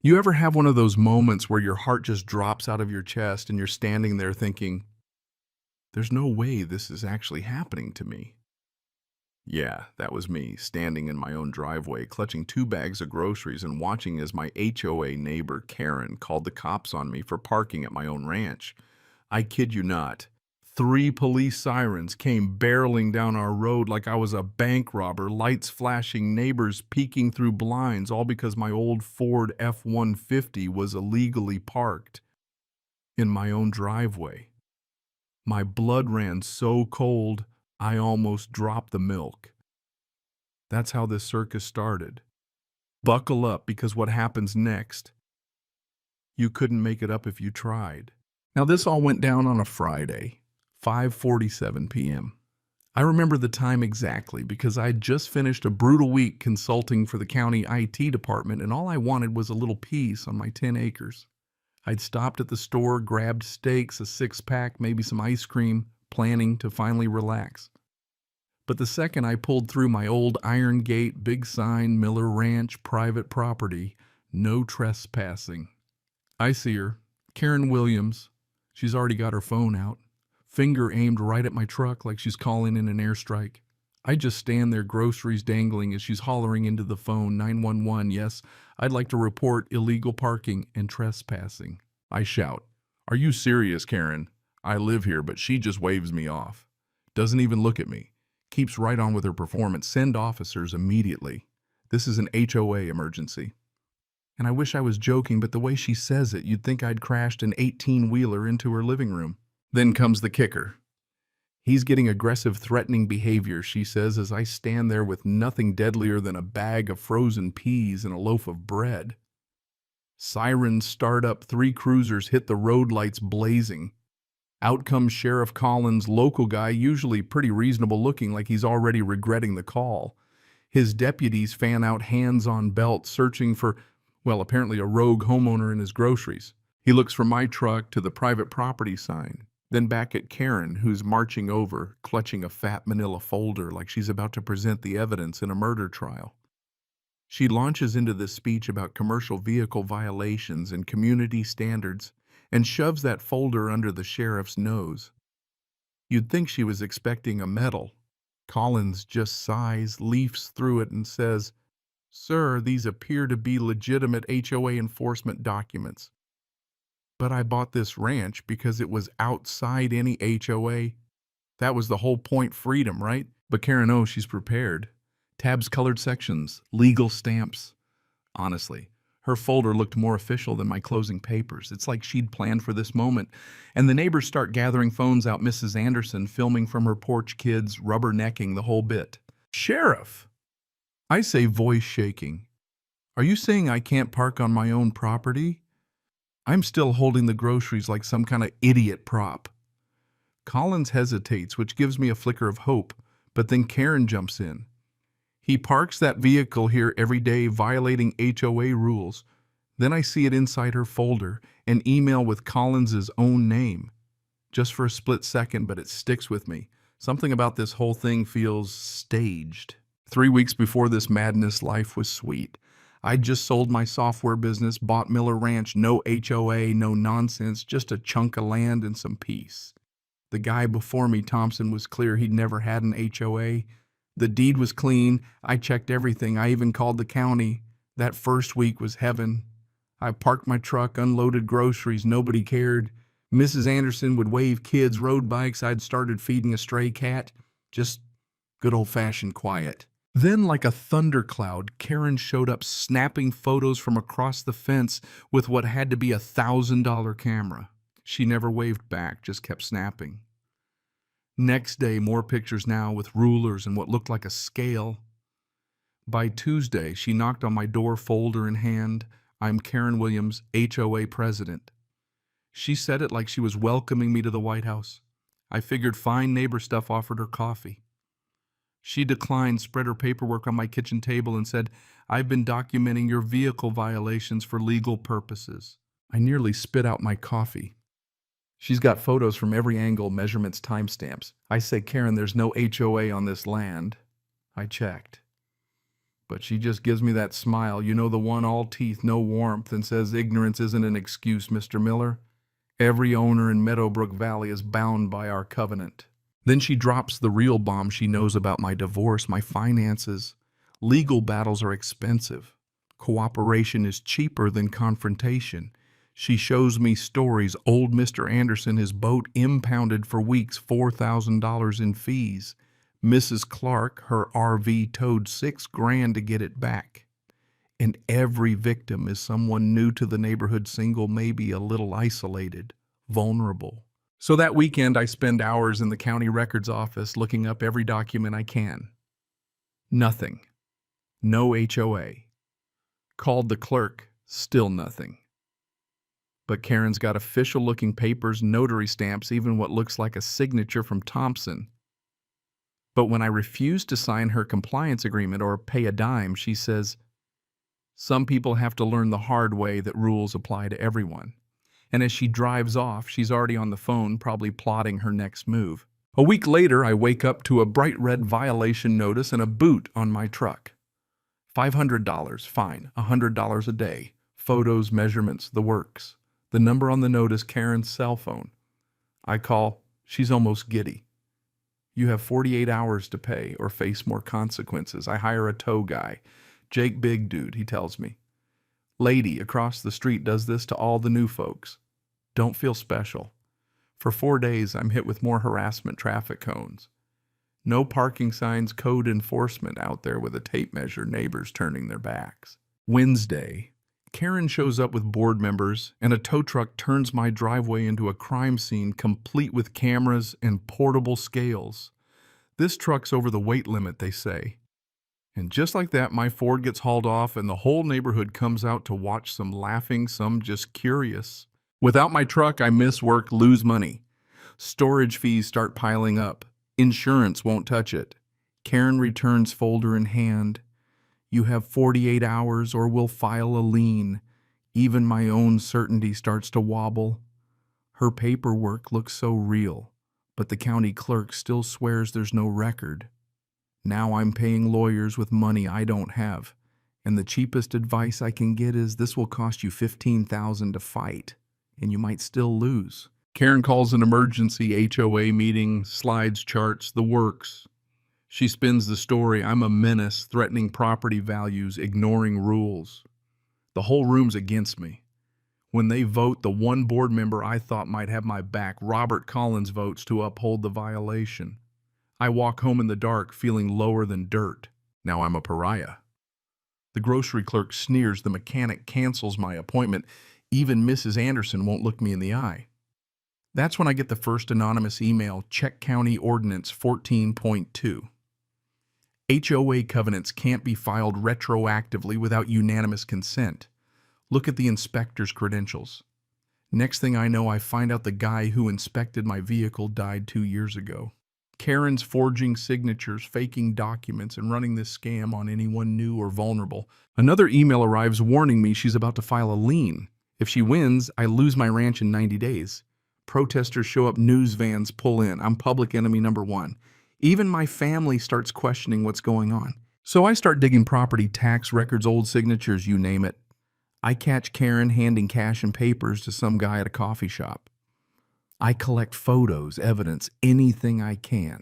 You ever have one of those moments where your heart just drops out of your chest and you're standing there thinking, there's no way this is actually happening to me? Yeah, that was me, standing in my own driveway, clutching 2 bags of groceries and watching as my HOA neighbor, Karen, called the cops on me for parking at my own ranch. I kid you not. 3 police sirens came barreling down our road like I was a bank robber, lights flashing, neighbors peeking through blinds, all because my old Ford F-150 was illegally parked in my own driveway. My blood ran so cold, I almost dropped the milk. That's how this circus started. Buckle up, because what happens next, you couldn't make it up if you tried. Now, this all went down on a Friday, 5:47 p.m. I remember the time exactly because I'd just finished a brutal week consulting for the county IT department, and all I wanted was a little peace on my 10 acres. I'd stopped at the store, grabbed steaks, a 6-pack, maybe some ice cream, planning to finally relax. But the second I pulled through my old iron gate, big sign, Miller Ranch, private property, no trespassing. I see her, Karen Williams. She's already got her phone out, finger aimed right at my truck like she's calling in an airstrike. I just stand there, groceries dangling, as she's hollering into the phone, 911, yes, I'd like to report illegal parking and trespassing. I shout, "Are you serious, Karen? I live here," but she just waves me off. Doesn't even look at me. Keeps right on with her performance. Send officers immediately. This is an HOA emergency. And I wish I was joking, but the way she says it, you'd think I'd crashed an 18-wheeler into her living room. Then comes the kicker. He's getting aggressive, threatening behavior, she says, as I stand there with nothing deadlier than a bag of frozen peas and a loaf of bread. Sirens start up, 3 cruisers hit the road lights blazing. Out comes Sheriff Collins, local guy, usually pretty reasonable looking, like he's already regretting the call. His deputies fan out, hands on belt, searching for, well, apparently a rogue homeowner in his groceries. He looks from my truck to the private property sign, then back at Karen, who's marching over, clutching a fat manila folder like she's about to present the evidence in a murder trial. She launches into this speech about commercial vehicle violations and community standards and shoves that folder under the sheriff's nose. You'd think she was expecting a medal. Collins just sighs, leafs through it, and says, "Sir, these appear to be legitimate HOA enforcement documents. But I bought this ranch because it was outside any HOA. That was the whole point, freedom, right?" But Karen, oh, she's prepared. Tabs, colored sections, legal stamps. Honestly, her folder looked more official than my closing papers. It's like she'd planned for this moment. And the neighbors start gathering phones out. Mrs. Anderson filming from her porch, kids rubbernecking, the whole bit. "Sheriff," I say, voice shaking, "are you saying I can't park on my own property?" I'm still holding the groceries like some kind of idiot prop. Collins hesitates, which gives me a flicker of hope, but then Karen jumps in. "He parks that vehicle here every day, violating HOA rules." Then I see it inside her folder, an email with Collins's own name. Just for a split second, but it sticks with me. Something about this whole thing feels staged. 3 weeks before this madness, life was sweet. I'd just sold my software business, bought Miller Ranch, no HOA, no nonsense, just a chunk of land and some peace. The guy before me, Thompson, was clear he'd never had an HOA. The deed was clean. I checked everything. I even called the county. That first week was heaven. I parked my truck, unloaded groceries. Nobody cared. Mrs. Anderson would wave kids, rode bikes. I'd started feeding a stray cat. Just good old-fashioned quiet. Then, like a thundercloud, Karen showed up, snapping photos from across the fence with what had to be a $1,000 camera. She never waved back, just kept snapping. Next day, more pictures now with rulers and what looked like a scale. By Tuesday, she knocked on my door, folder in hand. "I'm Karen Williams, HOA president." She said it like she was welcoming me to the White House. I figured fine neighbor stuff, offered her coffee. She declined, spread her paperwork on my kitchen table, and said, "I've been documenting your vehicle violations for legal purposes." I nearly spit out my coffee. She's got photos from every angle, measurements, timestamps. I say, "Karen, there's no HOA on this land." I checked. But she just gives me that smile, you know, the one all teeth, no warmth, and says ignorance isn't an excuse, Mr. Miller. Every owner in Meadowbrook Valley is bound by our covenant. Then she drops the real bomb she knows about my divorce, my finances. Legal battles are expensive. Cooperation is cheaper than confrontation. She shows me stories. Old Mr. Anderson, his boat impounded for weeks, $4,000 in fees. Mrs. Clark, her RV towed $6,000 to get it back. And every victim is someone new to the neighborhood, single, maybe a little isolated, vulnerable. So that weekend, I spend hours in the county records office looking up every document I can. Nothing. No HOA. Called the clerk, still nothing. But Karen's got official-looking papers, notary stamps, even what looks like a signature from Thompson. But when I refuse to sign her compliance agreement or pay a dime, she says, some people have to learn the hard way that rules apply to everyone. And as she drives off, she's already on the phone, probably plotting her next move. A week later, I wake up to a bright red violation notice and a boot on my truck. $500, fine, $100 a day. Photos, measurements, the works. The number on the notice, Karen's cell phone. I call, she's almost giddy. You have 48 hours to pay or face more consequences. I hire a tow guy. Jake Big Dude, he tells me. Lady across the street does this to all the new folks. Don't feel special. For 4 days, I'm hit with more harassment traffic cones. No parking signs, code enforcement out there with a tape measure, neighbors turning their backs. Wednesday, Karen shows up with board members, and a tow truck turns my driveway into a crime scene complete with cameras and portable scales. This truck's over the weight limit, they say. And just like that, my Ford gets hauled off, and the whole neighborhood comes out to watch, some laughing, some just curious. Without my truck, I miss work, lose money. Storage fees start piling up. Insurance won't touch it. Karen returns folder in hand. You have 48 hours or we'll file a lien. Even my own certainty starts to wobble. Her paperwork looks so real, but the county clerk still swears there's no record. Now I'm paying lawyers with money I don't have, and the cheapest advice I can get is this will cost you $15,000 to fight, and you might still lose. Karen calls an emergency HOA meeting, slides, charts, the works. She spins the story. I'm a menace, threatening property values, ignoring rules. The whole room's against me. When they vote, the one board member I thought might have my back, Robert Collins, votes to uphold the violation. I walk home in the dark, feeling lower than dirt. Now I'm a pariah. The grocery clerk sneers. The mechanic cancels my appointment. Even Mrs. Anderson won't look me in the eye. That's when I get the first anonymous email, Check County Ordinance 14.2. HOA covenants can't be filed retroactively without unanimous consent. Look at the inspector's credentials. Next thing I know, I find out the guy who inspected my vehicle died 2 years ago. Karen's forging signatures, faking documents, and running this scam on anyone new or vulnerable. Another email arrives warning me she's about to file a lien. If she wins, I lose my ranch in 90 days. Protesters show up, news vans pull in. I'm public enemy number one. Even my family starts questioning what's going on. So I start digging property tax records, old signatures, you name it. I catch Karen handing cash and papers to some guy at a coffee shop. I collect photos, evidence, anything I can.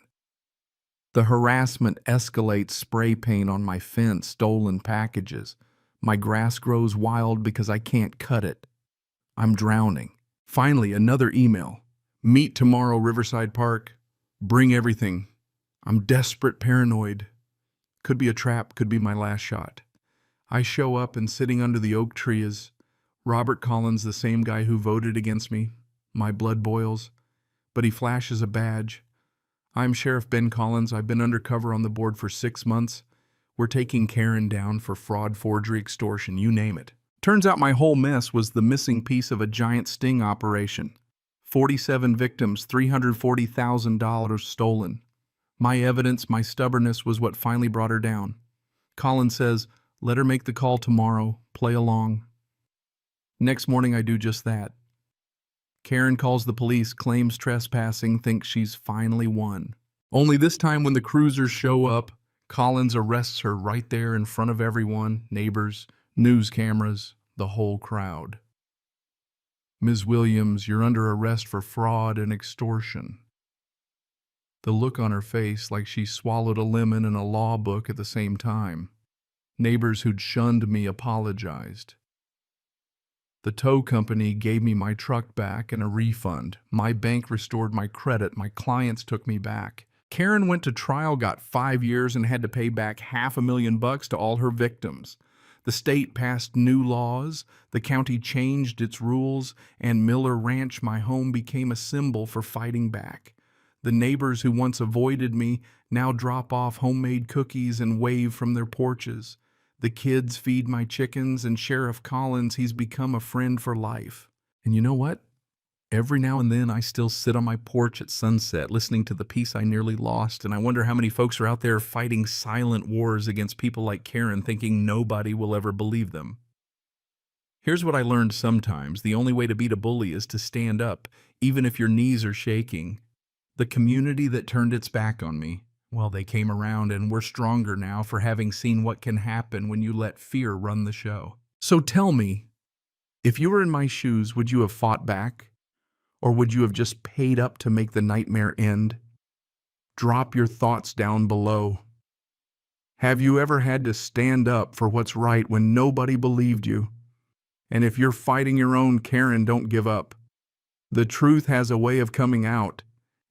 The harassment escalates, spray paint on my fence, stolen packages. My grass grows wild because I can't cut it. I'm drowning. Finally, another email. Meet tomorrow, Riverside Park. Bring everything. I'm desperate, paranoid. Could be a trap, could be my last shot. I show up, and sitting under the oak tree is Robert Collins, the same guy who voted against me. My blood boils, but he flashes a badge. I'm Sheriff Ben Collins. I've been undercover on the board for 6 months. We're taking Karen down for fraud, forgery, extortion, you name it. Turns out my whole mess was the missing piece of a giant sting operation. 47 victims, $340,000 stolen. My evidence, my stubbornness was what finally brought her down. Collins says, let her make the call tomorrow, play along. Next morning I do just that. Karen calls the police, claims trespassing, thinks she's finally won. Only this time when the cruisers show up, Collins arrests her right there in front of everyone, neighbors, news cameras, the whole crowd. Ms. Williams, you're under arrest for fraud and extortion. The look on her face like she swallowed a lemon and a law book at the same time. Neighbors who'd shunned me apologized. The tow company gave me my truck back and a refund. My bank restored my credit. My clients took me back. Karen went to trial, got 5 years, and had to pay back $500,000 to all her victims. The state passed new laws, the county changed its rules, and Miller Ranch, my home, became a symbol for fighting back. The neighbors who once avoided me now drop off homemade cookies and wave from their porches. The kids feed my chickens, and Sheriff Collins, he's become a friend for life. And you know what? Every now and then I still sit on my porch at sunset listening to the peace I nearly lost, and I wonder how many folks are out there fighting silent wars against people like Karen, thinking nobody will ever believe them. Here's what I learned sometimes. The only way to beat a bully is to stand up, even if your knees are shaking. The community that turned its back on me, well, they came around, and we're stronger now for having seen what can happen when you let fear run the show. So tell me, if you were in my shoes, would you have fought back? Or would you have just paid up to make the nightmare end? Drop your thoughts down below. Have you ever had to stand up for what's right when nobody believed you? And if you're fighting your own Karen, don't give up. The truth has a way of coming out.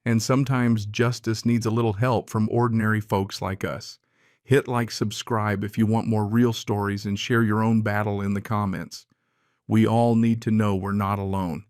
And sometimes justice needs a little help from ordinary folks like us. Hit like, subscribe if you want more real stories, and share your own battle in the comments. We all need to know we're not alone.